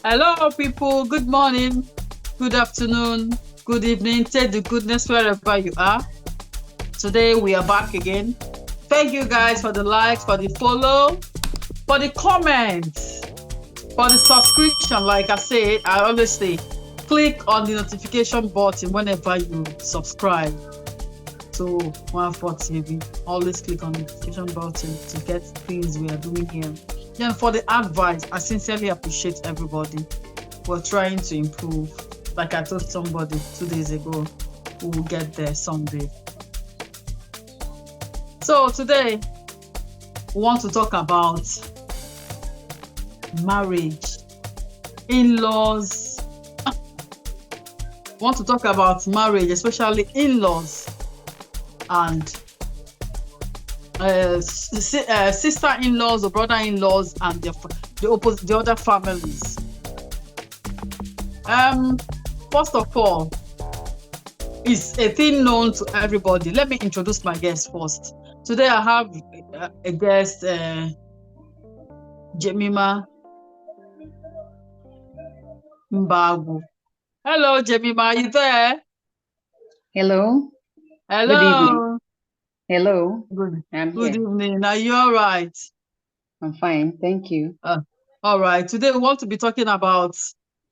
Hello, people. Good morning, good afternoon, good evening. Take the goodness wherever you are. Today, we are back again. Thank you guys for the likes, for the follow, for the comments, for the subscription. Like I said, I always say, click on the notification button whenever you subscribe to Nwafo TV. Always click on the notification button to get things we are doing here. Then for the advice, I sincerely appreciate everybody. We're trying to improve. Like I told somebody 2 days ago, we will get there someday. So today, we want to talk about marriage, in-laws. We want to talk about marriage, especially in-laws and sister-in-laws or brother-in-laws and the other families. First of all, it's a thing known to everybody. Let me introduce my guest first. Today I have a guest, Jemima Mbagu. Hello, Jemima, are you there? Hello. Hello. Good evening. Hello. Good Here. evening. Are you all right? I'm fine. Thank you. All right. Today we want to be talking about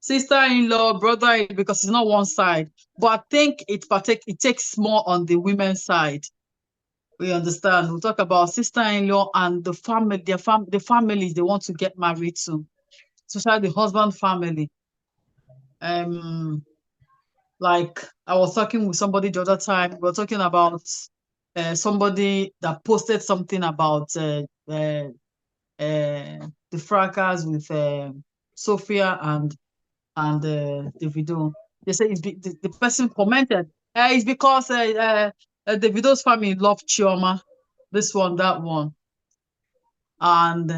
sister-in-law, brother-in-law, because it's not one side. But I think it takes more on the women's side. We understand. We'll talk about sister-in-law and the family, the families they want to get married to, especially the husband family. Like I was talking with somebody the other time. We were talking about somebody that posted something about the fracas with Sophia and Davido. They say the person commented, it's because Davido's family love Chioma, this one, that one. And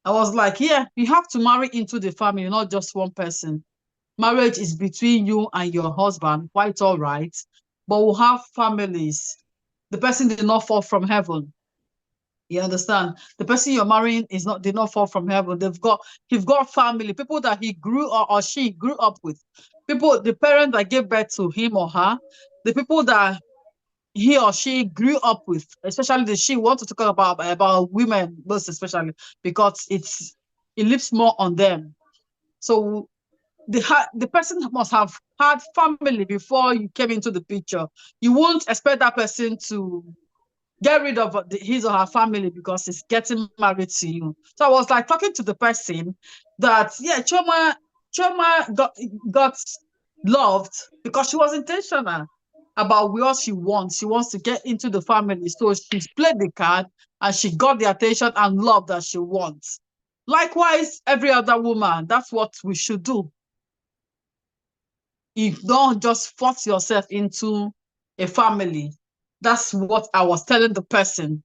I was like, yeah, you have to marry into the family, not just one person. Marriage is between you and your husband, quite all right. But we'll have families. The person did not fall from heaven. You understand? The person you're marrying did not fall from heaven. He's got family, people that he grew up or she grew up with, people, the parents that gave birth to him or her, the people that he or she grew up with, especially the she want to talk about women most especially because it lives more on them. So the person must have had family before you came into the picture. You won't expect that person to get rid of his or her family because he's getting married to you. So I was like talking to the person that, yeah, Choma got loved because she was intentional about what she wants. She wants to get into the family. So she's played the card and she got the attention and love that she wants. Likewise, every other woman, that's what we should do. You don't just force yourself into a family. That's what I was telling the person.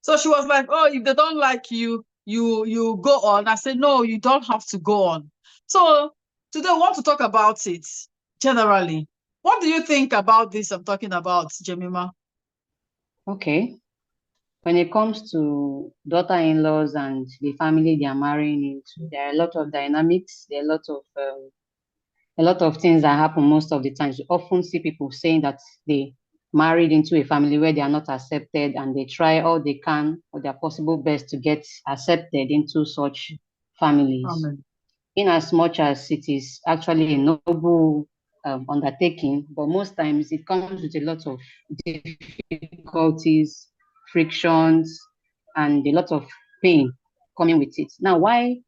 So she was like, oh, if they don't like you, you go on. I said, no, you don't have to go on. So today I want to talk about it generally. What do you think about this I'm talking about, Jemima? Okay. When it comes to daughter-in-laws and the family they are marrying into, there are a lot of dynamics. There are a lot of things that happen most of the times. You often see people saying that they married into a family where they are not accepted and they try all they can or their possible best to get accepted into such families. Amen. In as much as it is actually a noble undertaking, but most times it comes with a lot of difficulties, frictions, and a lot of pain coming with it. Now, why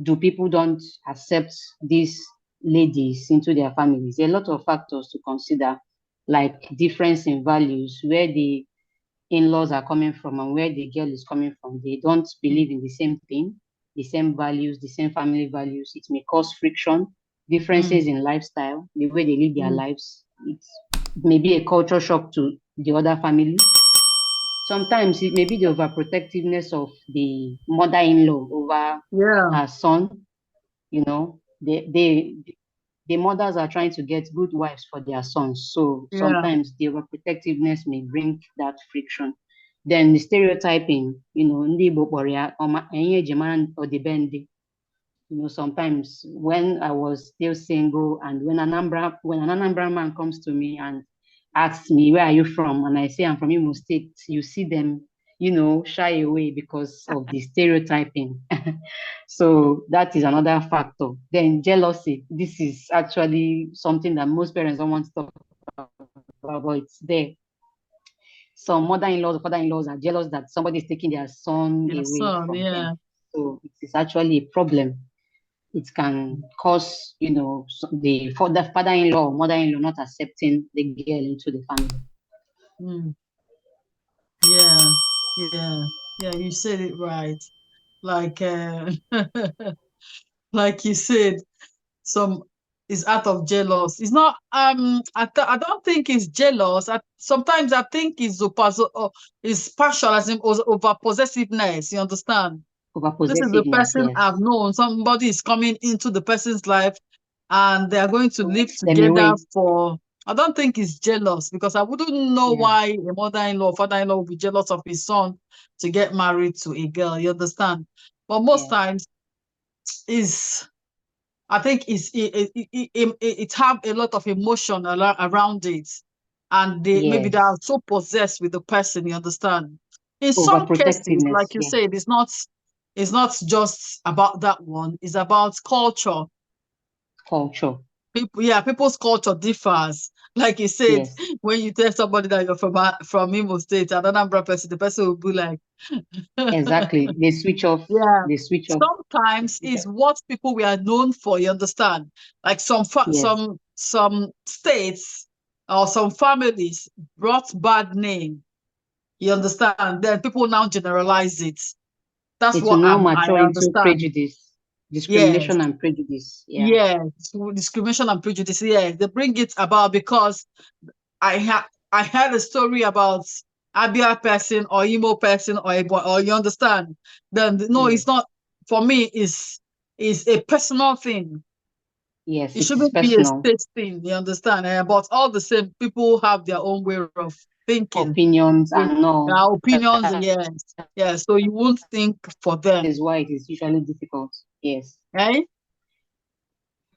do people don't accept these ladies into their families? There are a lot of factors to consider, like difference in values, where the in-laws are coming from and where the girl is coming from. They don't believe in the same thing, the same values, the same family values. It may cause friction, differences in lifestyle, the way they live their lives. It may be a culture shock to the other family. Sometimes it may be the overprotectiveness of the mother-in-law over Yeah. her son. You know, the mothers are trying to get good wives for their sons. So Yeah. sometimes the overprotectiveness may bring that friction. Then the stereotyping, ndị Igbo kpọrọ ya enye eji mara ọdịbendị. Sometimes when I was still single, and when an Anambra man comes to me and asks me, where are you from? And I say, I'm from Imo State, you see them, shy away because of the stereotyping. So that is another factor. Then jealousy. This is actually something that most parents don't want to talk about, but it's there. Some mother-in-laws or father-in-laws are jealous that somebody is taking their son Your away son, from them. yeah. So it is actually a problem. It can cause, the father-in-law or mother-in-law not accepting the girl into the family. Mm. Yeah, yeah, yeah, you said it right. Like like you said, some is out of jealous. It's not I don't think it's jealous. Sometimes I think it's is partial as in over possessiveness, you understand? Over This is the possessiveness, person yes. I've known. Somebody is coming into the person's life and they are going to live Them together away. for. I don't think he's jealous because I wouldn't know Yeah, why a mother-in-law or father-in-law would be jealous of his son to get married to a girl. You understand? But most yes, times is I think it have a lot of emotion around it, and maybe they are yes. so possessed with the person. You understand? In some cases, Overprotectiveness, like you yeah. said, it's not just about that one. It's about culture. Culture, People, yeah, people's culture differs. Like you said, yes. when you tell somebody that you're from Imo State, another person, the person will be like, Exactly. They switch off. yeah. They switch off. Sometimes is what people we are known for, you understand? Like Yes. some states or some families brought bad name, you understand? Then people now generalize it. That's It will what now I mature into understand. prejudice, Yes. discrimination and prejudice. Yeah. Yes. Discrimination and prejudice. Yeah. They bring it about because I had a story about Abia person or Imo person or a boy, or you understand? Then no, Yes. it's not for me, is a personal thing. Yes, It it is shouldn't be a personal. state thing, you understand? But all the same, people have their own way of thinking. Opinions They, and their no. opinions, That yes. Yeah, so you won't think for them. is why it is usually difficult. Yes. Eh?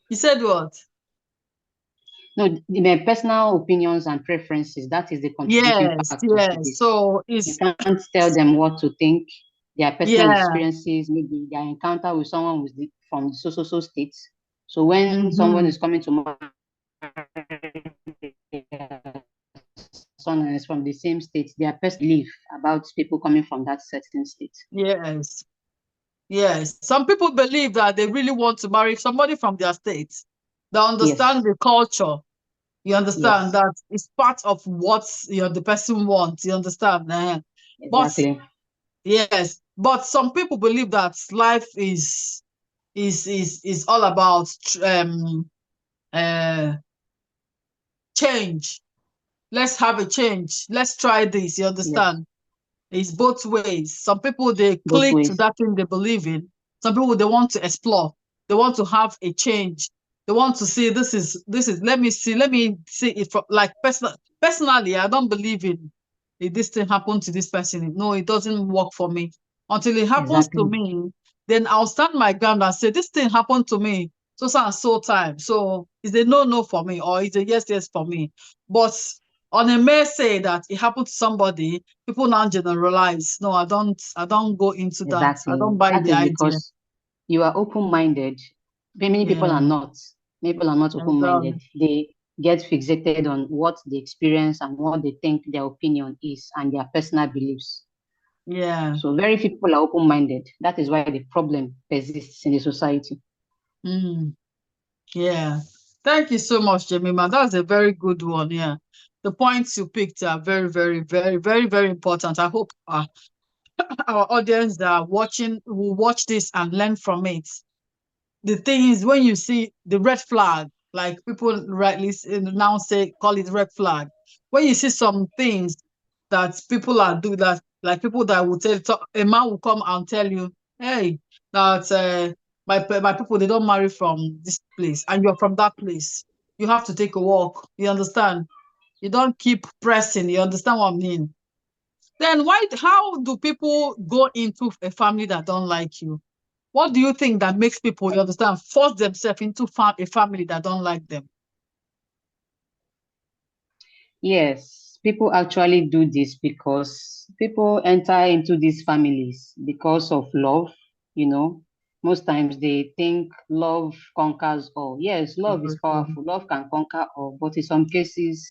You said what? No, my personal opinions and preferences, that is the contributing Yes, factor to yes. this. So You it's can't tell them what to think. Their personal yeah. experiences, maybe their encounter with someone from the so states. So when someone Mm-hmm. is coming to marry son and is from the same state, their personal belief about people coming from that certain state. Yes. Yes, some people believe that they really want to marry somebody from their state. They understand Yes, the culture. You understand yes, that it's part of what the person wants. You understand? But exactly. yes, but some people believe that life is all about uh change. Let's have a change. Let's try this. You Yes, understand? It's both ways. Some people they both click to ways. that thing they believe in. Some people they want to explore. They want to have a change. They want to see this is let me see it from like personally, I don't believe in if this thing happened to this person. No, it doesn't work for me. Until it happens to Exactly, me, then I'll stand my ground and say this thing happened to me so and so time. So is a no for me or is a yes for me. But on a mere say that it happened to somebody, people now generalize. No, I don't go into that. I exactly. don't buy That the is idea. because you are open-minded. Many people are Yeah, not. Many people are not exactly. open-minded. They get fixated on what they experience and what they think their opinion is and their personal beliefs. Yeah. So very few people are open-minded. That is why the problem persists in the society. Mm, yeah. Thank you so much, Jemima. That's a very good one. Yeah. The points you picked are very, very, very, very, very important. I hope our audience that are watching will watch this and learn from it. The thing is, when you see the red flag, like people rightly now say, call it red flag. When you see some things that people are doing, that like people that will a man will come and tell you, hey, that my people they don't marry from this place, and you're from that place. You have to take a walk. You understand? You don't keep pressing. You understand what I mean? Then why? How do people go into a family that don't like you? What do you think that makes people, you understand, force themselves into a family that don't like them? Yes, people actually do this because people enter into these families because of love, you know. Most times they think love conquers all. Yes, love is Everything. powerful. Love can conquer all, but in some cases,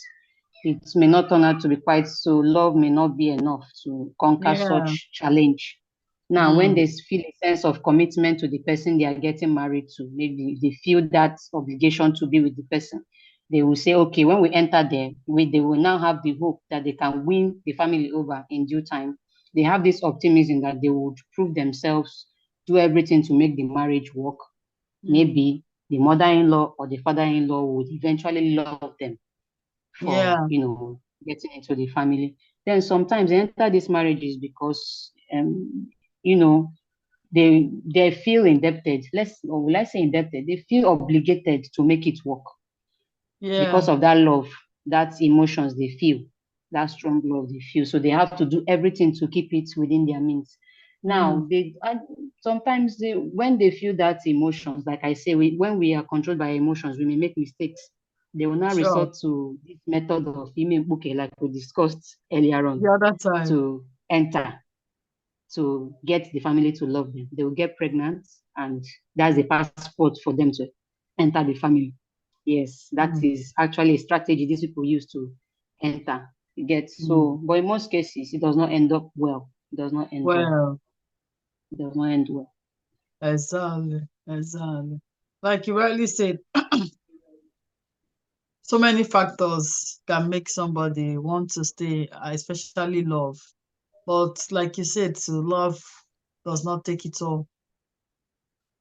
it may not turn out to be quite so. Love may not be enough to conquer Yeah. such challenge. Now, when Mm. they feel a sense of commitment to the person they are getting married to, maybe they feel that obligation to be with the person, they will say, okay, when we enter there, they will now have the hope that they can win the family over in due time. They have this optimism that they would prove themselves, do everything to make the marriage work. Mm. Maybe the mother-in-law or the father-in-law would eventually love them for, Yeah. getting into the family. Then sometimes they enter these marriages because, you know, they feel indebted. Or will I say indebted? They feel obligated to make it work Yeah. because of that love, that emotions they feel, that strong love they feel. So they have to do everything to keep it within their means. Mm. Now, sometimes when they feel that emotions, like I say, when we are controlled by emotions, we may make mistakes. They will now Sure. resort to this method of email bouquet, like we discussed earlier The on, other time. to enter, to get the family to love them. They will get pregnant, and that's the passport for them to enter the family. Yes, that Mm. is actually a strategy these people use to enter. You get Mm. so, but in most cases, it does not end up well. It does not end well. Well, It does not end well. exactly. Exactly. Like you rightly said, so many factors can make somebody want to stay, especially love. But like you said, to love does not take it all.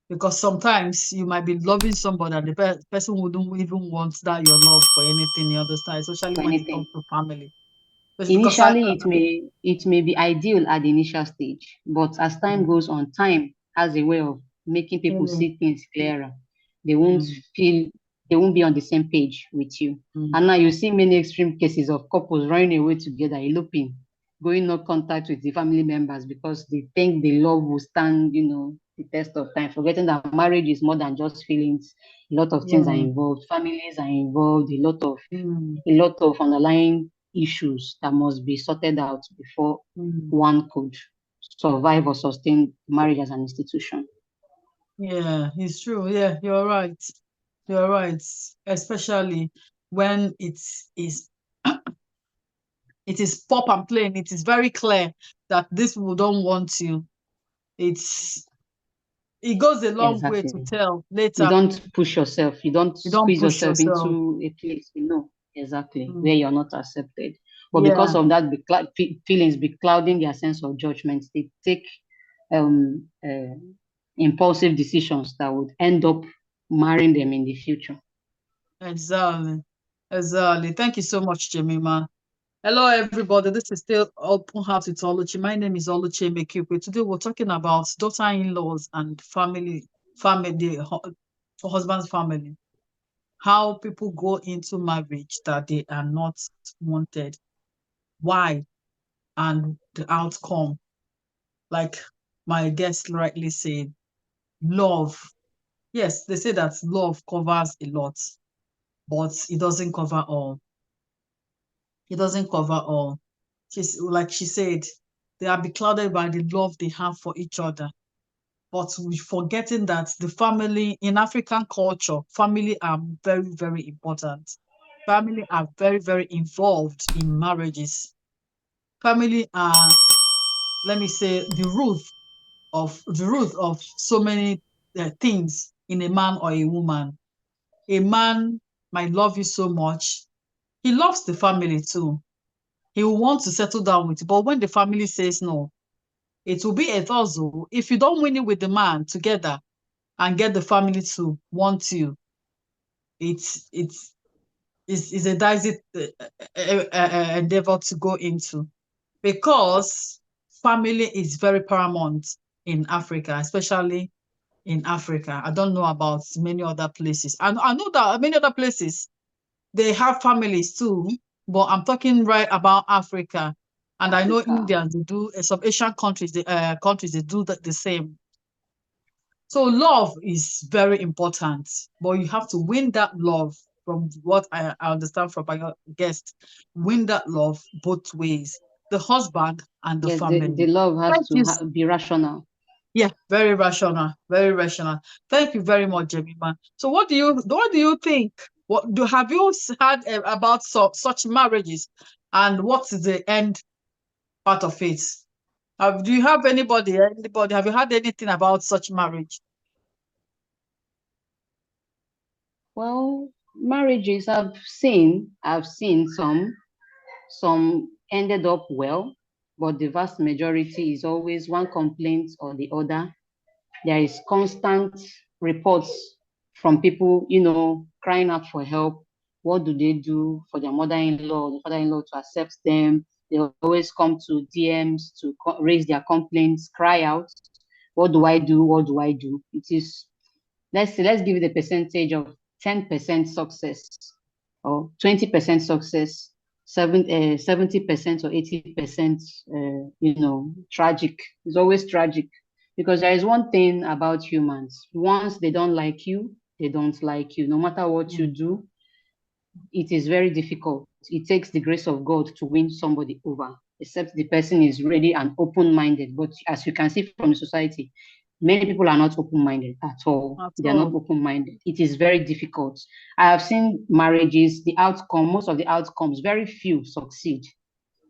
Because sometimes you might be loving somebody and the person wouldn't even want that your love for anything, you understand, especially For when it anything. comes to family. It's because Initially, it may be ideal at the initial stage, but as time mm, goes on, time has a way of making people mm, see things clearer. They won't mm, feel they won't be on the same page with you. mm, And now you see many extreme cases of couples running away together, eloping, going no contact with the family members because they think the love will stand, the test of time, forgetting that marriage is more than just feelings. A lot of things are yeah, involved, families are involved, mm, a lot of underlying issues that must be sorted out before mm, one could survive or sustain marriage as an institution. yeah, it's true. Yeah, you're right. You're right. Especially when it is pop and plain, it is very clear that these people don't want you. It's it goes a long way to Exactly. tell You later. don't push yourself, you don't You don't squeeze push yourself yourself. into a place you know exactly Mm, where you're not accepted. But because yeah, of that, feelings be clouding their sense of judgment, they take um, uh, impulsive decisions that would end up marrying them in the future. exactly. Exactly. Thank you so much, Jemima. Hello, everybody. This is still Open Heart with Oluchi. My name is Oluchi Mekikwe. Today we're talking about daughter-in-laws and family, for husband's family. How people go into marriage that they are not wanted. Why? And the outcome. Like my guest rightly said, love. Yes, they say that love covers a lot, but it doesn't cover all. It doesn't cover all. She's like she said, they are beclouded by the love they have for each other. But we forgetting that the family in African culture, family are very, very important. Family are very, very involved in marriages. Family are, let me say, the root of so many things in a man or a woman. A man might love you so much. He loves the family too. He will want to settle down with you. But when the family says no, it will be a tussle. If you don't win it with the man together and get the family to want you, it's a dicey endeavor to go into because family is very paramount in Africa, especially in Africa. I don't know about many other places. I know that many other places they have families too, but I'm talking right about Africa. And I know Africa. Indians they do some Asian countries, the countries they do the same. So love is very important, but you have to win that love. From what I understand from my guest, win that love both ways, the husband and the Yes, the family. love has Thank to you. be rational. Yeah, very rational, very rational. Thank you very much, Jemima. So, what do you think? What do have you heard about such marriages, and what is the end part of it? Do you have anybody? Anybody? Have you heard anything about such marriage? Well, marriages I've seen some ended up well, but the vast majority is always one complaint or the other. There is constant reports from people, crying out for help. What do they do for their mother-in-law, the father-in-law to accept them? They always come to DMs to raise their complaints, cry out. What do I do? What do I do? It is, let's give it a percentage of 10% success or 20% success, 70% or 80%, tragic. It's always tragic because there is one thing about humans. Once they don't like you, they don't like you. No matter what you Mm, do, it is very difficult. It takes the grace of God to win somebody over, except the person is ready and open-minded. But as you can see from the society, many people are not open-minded at all. at They are not all. open-minded. It is very difficult. I have seen marriages, the outcome, most of the outcomes, very few succeed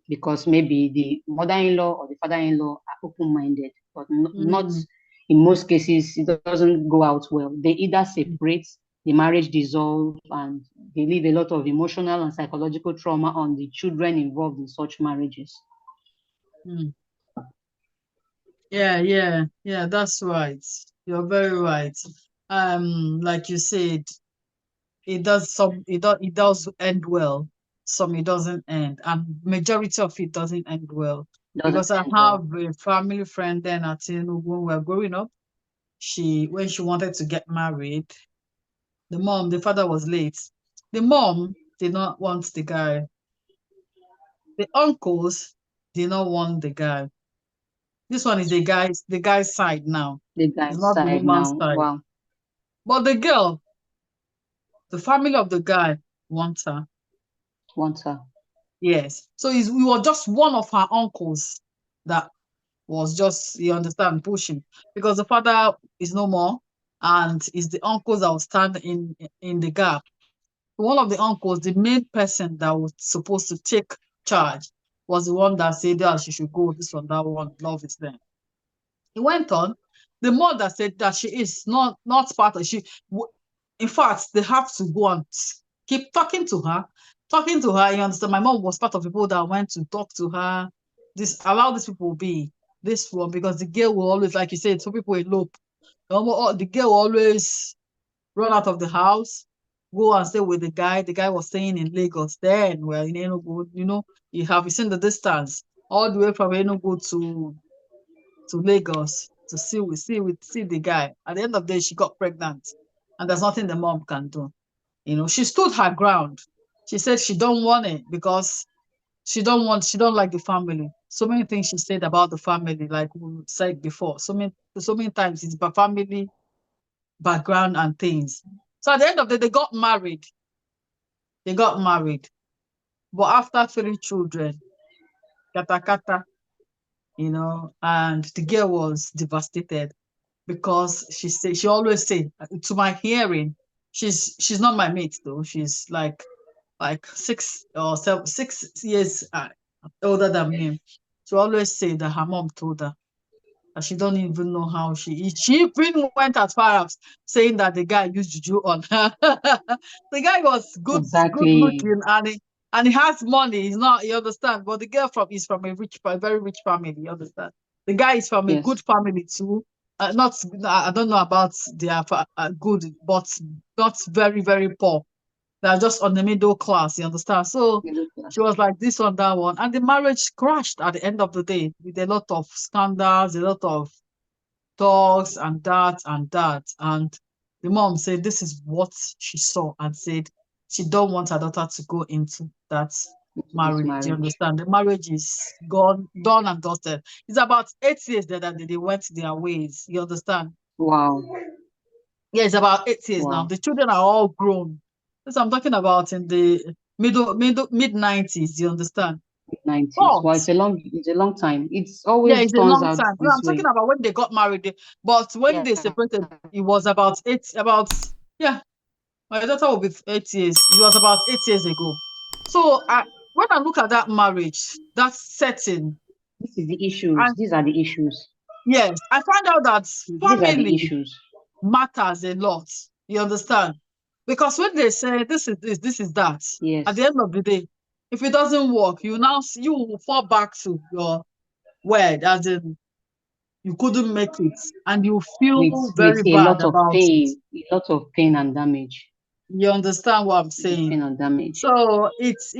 because maybe the mother-in-law or the father-in-law are open-minded, but not Mm, in most cases, it doesn't go out well. They either mm, separate, the marriage dissolve, and they leave a lot of emotional and psychological trauma on the children involved in such marriages. mm. Yeah, yeah, yeah. That's right. You're very right. Like you said, it does end well. Some it doesn't end, and majority of it doesn't end well. Doesn't Because I end have well. a family friend then at Enugu when we were growing up. When she wanted to get married, the father was late. The mom did not want the guy. The uncles did not want the guy. This one is the guy's side now. The It's guy's not the side woman's now. side. Wow. But the girl, the family of the guy wants her. Wants her. Yes. So we were just one of her uncles that was just, you understand, pushing. Because the father is no more, and it's the uncles that will stand in the gap. One of the uncles, the main person that was supposed to take charge, was the one that said that she should go, this one, that one, love is there. He went on. The mother said that she is not part of in fact, they have to go and keep talking to her, talking to her. You understand? My mom was part of the people that went to talk to her. This allow these people be this one because the girl will always, like you said, some people elope. The girl will always run out of the house, go and stay with the guy. The guy was staying in Lagos then, where in Enugu, you seen the distance all the way from Enugu to Lagos to see the guy. At the end of the day, she got pregnant, and there's nothing the mom can do. She stood her ground. She said she don't want it because she don't like the family. So many things she said about the family, like we said before. So many times it's about family background and things. So at the end of the day, they got married. They got married, but after 3 children, kata kata, and the girl was devastated because she always say to my hearing, she's not my mate though. She's like 6 years older than me. She always say that her mom told her that she don't even know how she even went as far as saying that the guy used juju on her. The guy was good Exactly. looking, and he has money. He's not, you understand, but the girl is from a very rich family, you understand. The guy is from a good Yes. family too. Not I don't know about their good, but not very very poor. They're just on the middle class, you understand? So Middle she class. was like this on that one. And the marriage crashed at the end of the day with a lot of scandals, a lot of talks and that and that. And the mom said this is what she saw and said she don't want her daughter to go into that Into this marriage. Do you marriage. understand? The marriage is gone, done and dusted. It's about 8 years that they went their ways. You understand? Wow. Yeah, it's about 8 years now. Wow. The children are all grown. This I'm talking about in the mid 90s. You understand? 90s. But Wow, it's a long time. It's yeah, always it's a turns long out time. No, this I'm talking way. about when they got married. But when Yeah. they separated, it was about yeah. My daughter will be 8 years. It was about 8 years ago. So when I look at that marriage, that setting, This is the issues. and These are the issues. yes, I find out that These are the family issues. matters a lot. You understand? Because when they say this is this is that, at Yes. the end of the day, if it doesn't work, you will fall back to your word, as in you couldn't make it, and you feel With very a bad lot of about it. pain, a lot of pain and damage. You understand what I'm Pain saying? and damage. So it's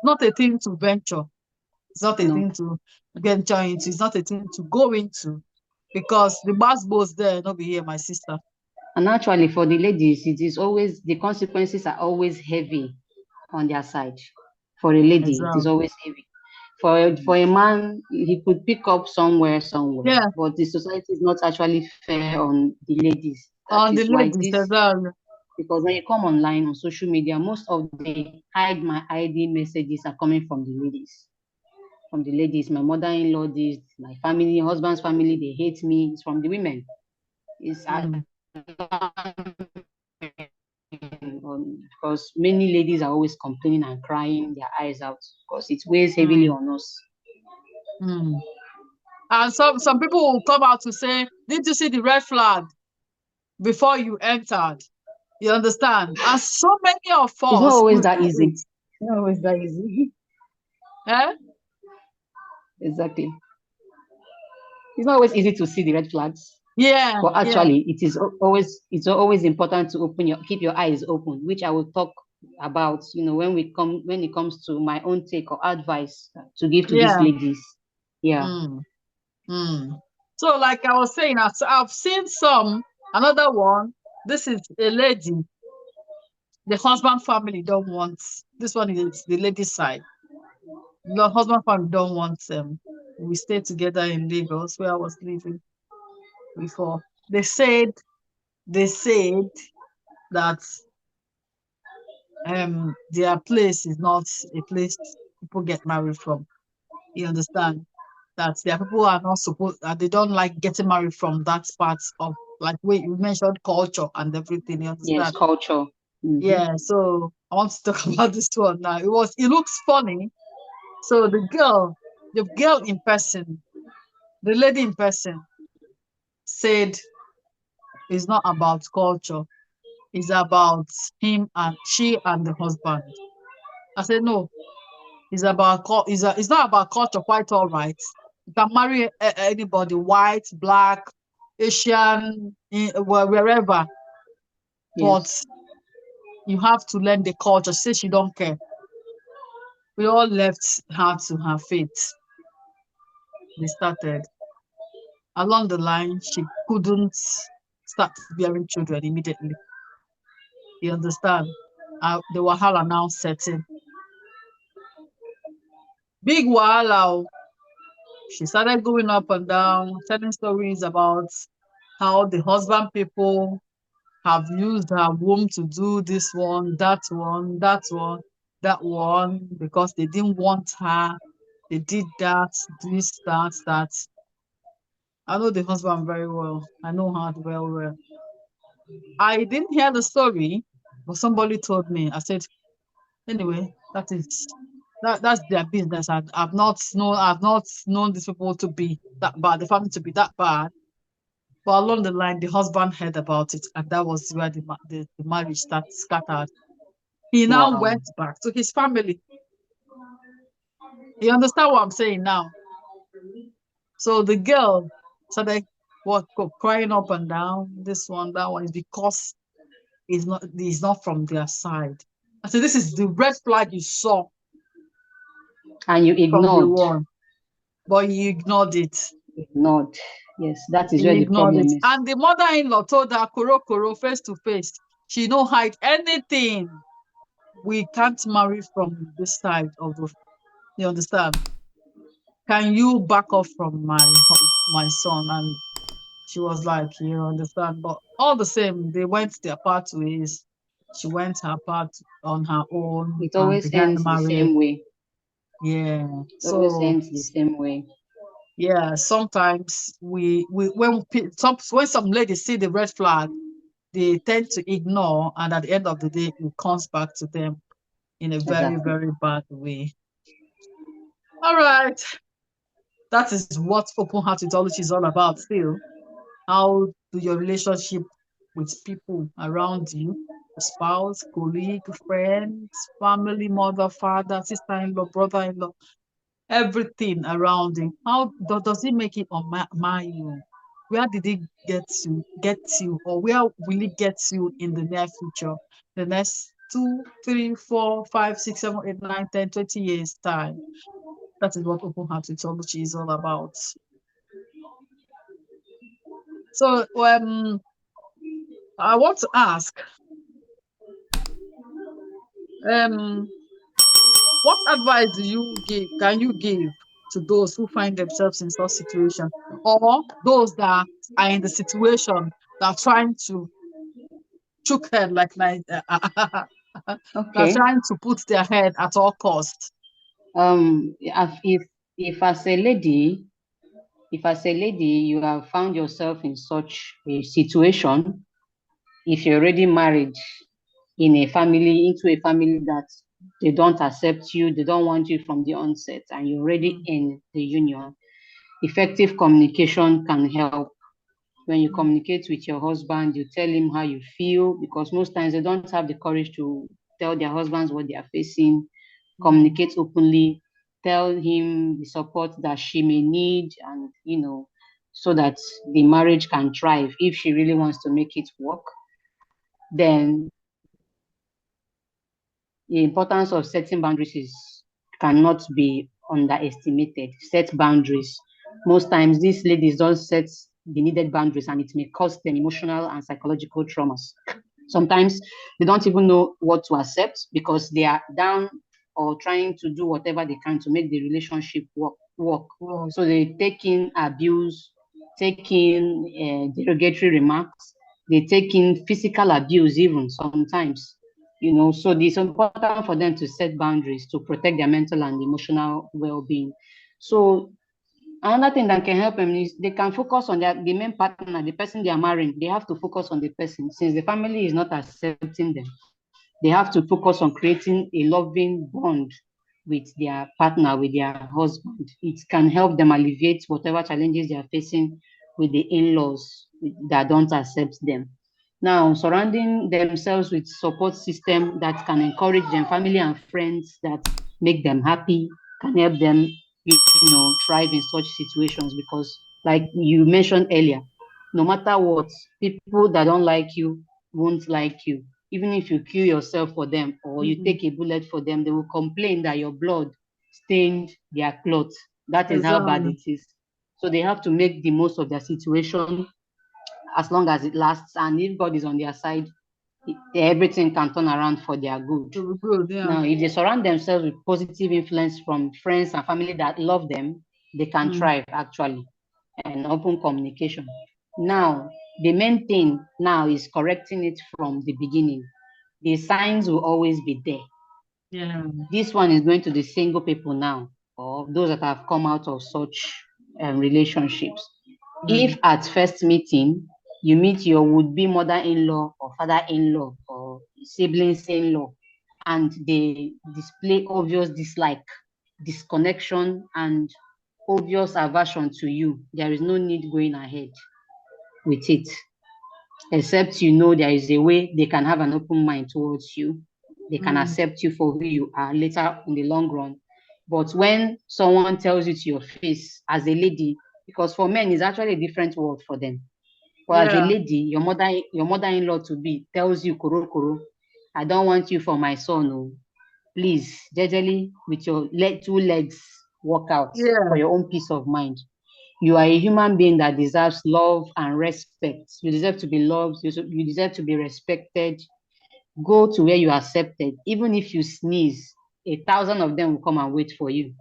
not a thing to venture. It's not a No. thing to venture into. It's not a thing to go into, because the mass boss there, not be here, my sister. And actually, for the ladies, it is always the consequences are always heavy on their side. For a lady, it is Exactly. always heavy. For a man, he could pick up somewhere, Yeah, but the society is not actually fair on the ladies. That on the is why ladies, this, exactly. because when you come online on social media, most of the hide my ID messages are coming from the ladies. From the ladies, my mother-in-law, this, my family, husband's family, they hate me. It's from the women. It's Mm, because many ladies are always complaining and crying their eyes out because it weighs heavily mm, on us. mm. And some people will come out to say, "Did you see the red flag before you entered?" You understand? And so many of It's not us always will that see easy. it. It's not always that easy. Eh? Exactly. It's not always easy to see the red flags, Yeah, but yeah, actually, it's always important to keep your eyes open, which I will talk about. When it comes to my own take or advice to give to these yeah. ladies. Yeah. Mm, mm. So, like I was saying, I've seen another one. This is a lady. The husband family don't want, this one is the lady side. The husband family don't want them. We stayed together in Lagos where I was living before. They said that their place is not a place people get married from. You understand? That their people are not supposed, that they don't like getting married from that part of, like wait, you mentioned culture and everything, you Yes, understand? culture. Hmm. Yeah, so I want to talk about this one now. It looks funny. So the girl in person, the lady in person said it's not about culture, it's about she and the husband. I said no, it's not about culture, quite all right. You can marry anybody, white, black, Asian, wherever, Yes. but you have to learn the culture. She said she don't care. We all left her to her fate. They started. Along the line, she couldn't start bearing children immediately. You understand? The wahala now setting. Big wahala. Oh. She started going up and down, telling stories about how the husband people have used her womb to do this one, that one, that one, that one, because they didn't want her. They did that, this, that, that. I know the husband very well. I know her well, well. I didn't hear the story, but somebody told me. I said, anyway, that's their business. I've not known these people to be that bad, the family to be that bad. But along the line, the husband heard about it, and that was where the marriage started scattered. He now Wow. went back to his family. You understand what I'm saying now? So the girl started crying up and down, this one, that one, is because it's not from their side. I said, this is the red flag you saw And you from the ignored. one, but he ignored it. Ignored. Yes, that is where He the ignored problem it. is. And the mother-in-law told her, Koro Koro, face to face. She don't hide anything. We can't marry from this side of the, you understand? Can you back off from my son? And She was like, you understand, but all the same, they went their pathways. She went her path on her own It and always began ends the marriage. same way. Yeah. It always So ends the same way. yeah, sometimes we when some ladies see the red flag, they tend to ignore, and at the end of the day, it comes back to them in a very, Exactly. very bad way. All right, that is what open heart theology is all about. Still, how do your relationship with people around you, spouse, colleague, friends, family, mother, father, sister-in-law, brother-in-law, everything around him. How does it make it on my you? Where did it get you, or where will it get you in the near future? The next 2, 3, 4, 5, 6, 7, 8, 9, 10, 20 years time. That is what open heart theology is all about. So I want to ask, um, what advice do you give? Can you give to those who find themselves in such situation, or those that are in the situation that are trying to choke head they're Okay. trying to put their head at all costs? If as a lady, if as a lady you have found yourself in such a situation, if you're already married in a family, into a family that they don't accept you, they don't want you from the onset, and you're already Mm, in the union, effective communication can help. When you mm, communicate with your husband, you tell him how you feel, because most times they don't have the courage to tell their husbands what they are facing. mm, Communicate openly, tell him the support that she may need, and so that the marriage can thrive if she really wants to make it work. Then the importance of setting boundaries is cannot be underestimated. Set boundaries. Most times these ladies don't set the needed boundaries, and it may cause them emotional and psychological traumas. Sometimes they don't even know what to accept because they are down or trying to do whatever they can to make the relationship work. well, So they take in abuse, take in derogatory remarks, they take in physical abuse even sometimes. So it's important for them to set boundaries to protect their mental and emotional well-being. So another thing that can help them is they can focus on the main partner, the person they are marrying. They have to focus on the person. Since the family is not accepting them, they have to focus on creating a loving bond with their partner, with their husband. It can help them alleviate whatever challenges they are facing with the in-laws that don't accept them. Now, surrounding themselves with support system that can encourage them, family and friends that make them happy, can help them, thrive in such situations. Because, like you mentioned earlier, no matter what, people that don't like you won't like you. Even if you kill yourself for them or you mm, take a bullet for them, they will complain that your blood stained their clothes. That is how bad exactly. it is. So they have to make the most of their situation as long as it lasts. And if God is on their side, everything can turn around for their good. To be good, yeah. Now, if they surround themselves with positive influence from friends and family that love them, they can Mm, thrive actually, and open communication. Now, the main thing now is correcting it from the beginning. The signs will always be there. yeah. This one is going to the single people now, or those that have come out of such relationships. Mm, If at first meeting you meet your would-be mother-in-law or father-in-law or siblings-in-law, and they display obvious dislike, disconnection, and obvious aversion to you, there is no need going ahead with it, except there is a way they can have an open mind towards you. They can mm, accept you for who you are later in the long run. But when someone tells you to your face as a lady, because for men it's actually a different world for them. But as a yeah. lady, your mother-in-law to be tells you, Koro Koro, I don't want you for my son. Oh. Please, jejely with your two legs, walk out for Yeah. your own peace of mind. You are a human being that deserves love and respect. You deserve to be loved. You deserve to be respected. Go to where you are accepted. Even if you sneeze, 1,000 of them will come and wait for you.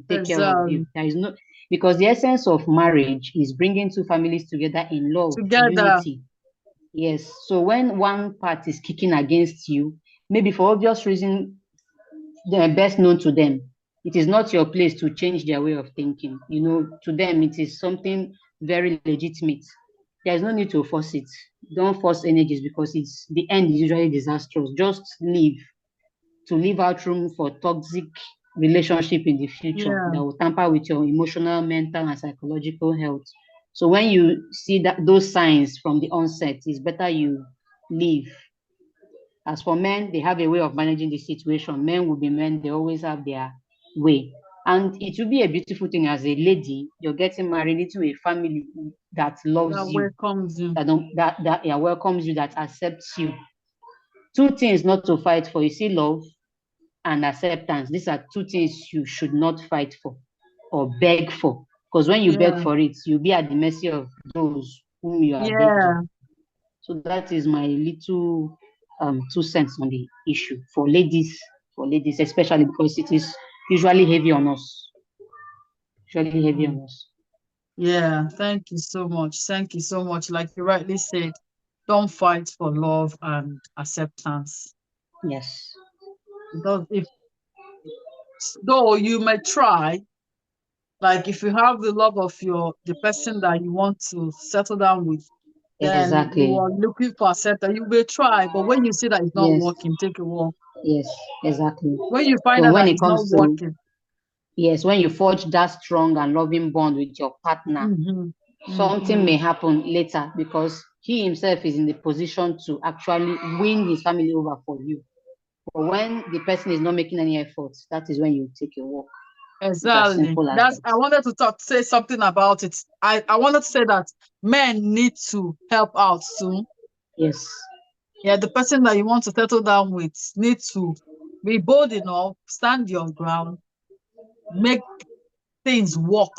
Take care of you. Exactly. Because the essence of marriage is bringing two families together in love, Together. unity. Yes. So when one part is kicking against you, maybe for obvious reason, they're best known to them, it is not your place to change their way of thinking. To them, it is something very legitimate. There's no need to force it. Don't force energies because the end is usually disastrous. Just leave to leave out room for toxic relationship in the future Yeah. that will tamper with your emotional, mental, and psychological health. So when you see that those signs from the onset, it's better you leave. As for men, they have a way of managing the situation. Men will be men, they always have their way. And it will be a beautiful thing as a lady, you're getting married into a family that That loves you, welcomes you. that yeah, welcomes you, that accepts you. Two things not to fight for. You see, love and acceptance. These are two things you should not fight for or beg for. Because when you beg Yeah. for it, you'll be at the mercy of those whom you are begging. Yeah. So that is my little 2 cents on the issue for ladies especially because it is usually heavy on us. Usually heavy Mm. on us. Yeah. Thank you so much. Thank you so much. Like you rightly said, don't fight for love and acceptance. Yes. Because if though you may try, like if you have the love of the person that you want to settle down with, then you Exactly. are looking for acceptance. You will try, but when you see that it's not Yes. working, take a walk. Yes. Exactly. When you find But out when that it it's not comes to working, yes, when you forge that strong and loving bond with your partner, mm-hmm, something mm-hmm, may happen later because he himself is in the position to actually win his family over for you. But when the person is not making any efforts, that is when you take a walk. It's as exactly. simple as That's that. I wanted to say something about it. I wanted to say that men need to help out too. Yes. Yeah, the person that you want to settle down with need to be bold enough, stand your ground, make things work.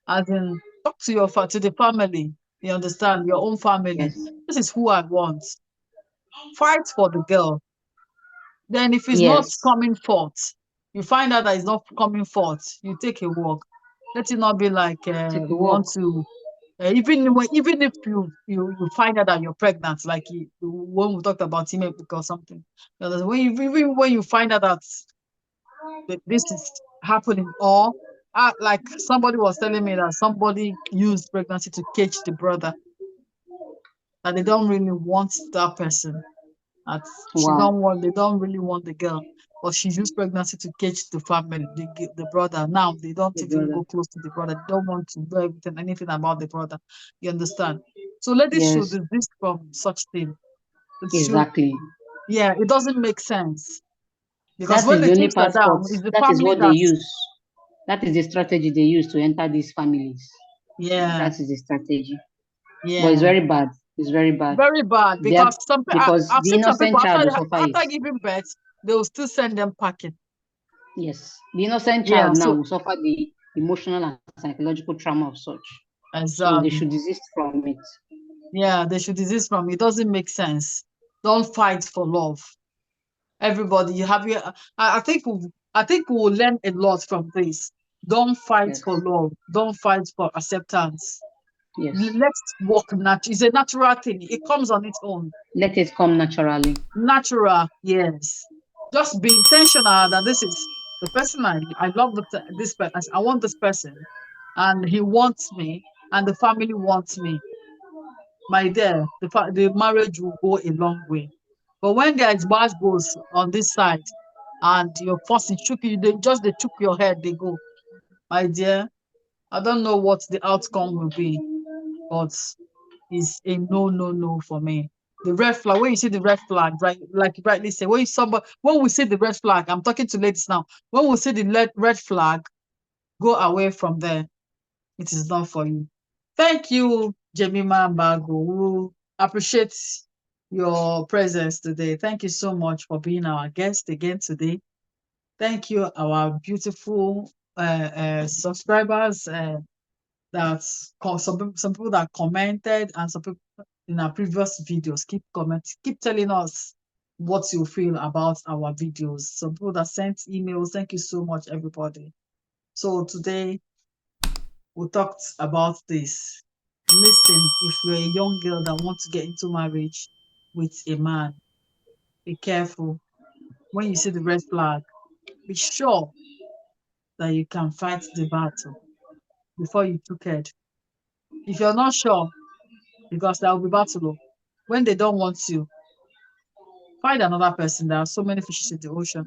As in, talk to to the family. You understand your own family. Yes. This is who I want. Fight for the girl. Then, if it's not Yes. coming forth, you find out that it's not coming forth. You take a walk. Let it not be like Take a you want walk. to. Even if you find out that you're pregnant, like when we talked about email book or something, when even when you find out that this is happening, or like somebody was telling me that somebody used pregnancy to cage the brother, that they don't really want that person. That Wow. they don't really want the girl, but she used pregnancy to cage the family, the brother. Now they don't The even brother. go close to the brother. They don't want to know anything about the brother. You understand? So ladies should Yes. desist from such thing. It should, Exactly. yeah, it doesn't make sense because That when is the the only chips are passport. down, it's the That is family what they that's, use. That is the strategy they use to enter these families. yeah, That is the strategy. But it's yeah, very bad. It's very bad. very bad They're, because because I've the seen some people innocent child after will suffer it. after giving birth, they will still send them packing. Yes. The innocent Yeah, child now so will suffer the emotional and psychological trauma of such. So they exactly. should desist from it. Yeah, they should desist from it. It doesn't make sense. Don't fight for love. Everybody, you have your. I think we will learn a lot from this. Don't fight Yes. for love. Don't fight for acceptance. Yes. Let's walk natural. It's a natural thing. It comes on its own. Let it come naturally. Natural, yes. Just be intentional that this is the person I love this person. I want this person, and he wants me, and the family wants me. My dear, the marriage will go a long way. But when there is bad goes on this side and you're forcing chook you, they chook your head, they go. My dear, I don't know what the outcome will be, but it's a no, no, no for me. The red flag, when you see the red flag, right, like you rightly say, when we see the red flag, I'm talking to ladies now, when we see the red flag, go away from there. It is not for you. Thank you, Jemima Bago. We appreciate your presence today. Thank you so much for being our guest again today. Thank you, our beautiful subscribers some people that commented and some people in our previous videos. Keep telling us what you feel about our videos. Some people that sent emails. Thank you so much, everybody. So today we talked about this. Listen, if you're a young girl that wants to get into marriage with a man, be careful. When you see the red flag, be sure that you can fight the battle before you took it. If you're not sure, because there will be battle, when they don't want you, find another person. There are so many fishes in the ocean.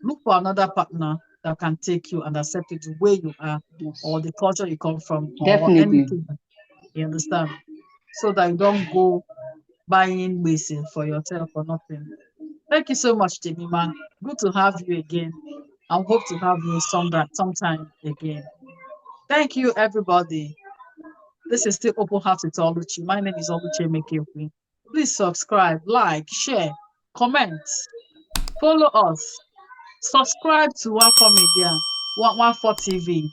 Look for another partner that can take you and accept you the way you are, Yes. or the culture you come from, or Definitely. anything. You understand? So that you don't go buying medicine for yourself or nothing. Thank you so much, Jemima. Good to have you again. I hope to have you sometime again. Thank you, everybody. This is still Open Heart with Oluchi. My name is Oluchi Mekewi. Please subscribe, like, share, comment, follow us. Subscribe to Nwafo Media, 114 TV.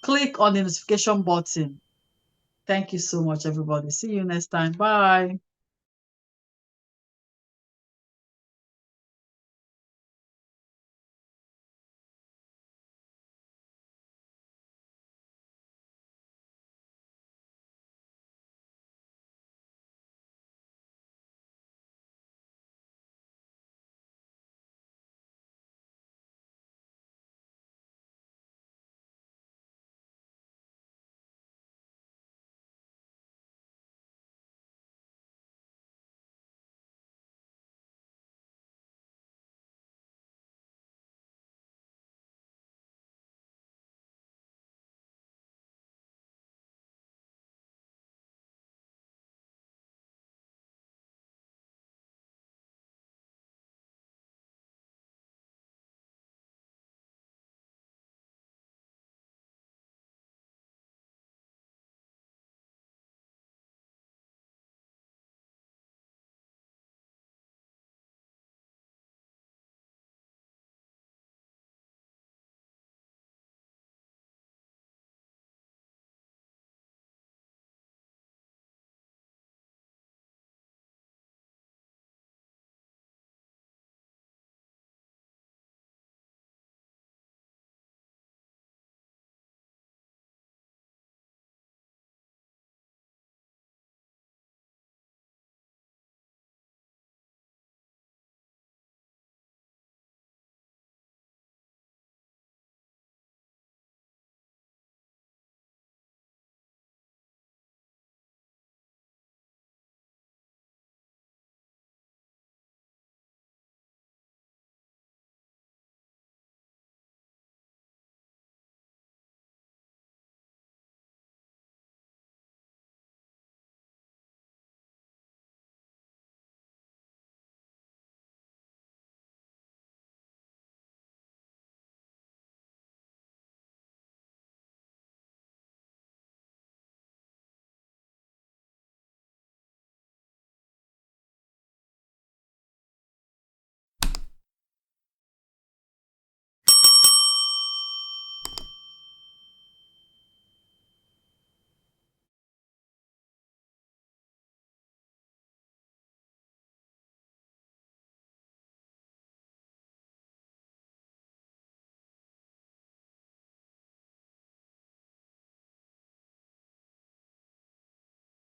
Click on the notification button. Thank you so much, everybody. See you next time. Bye.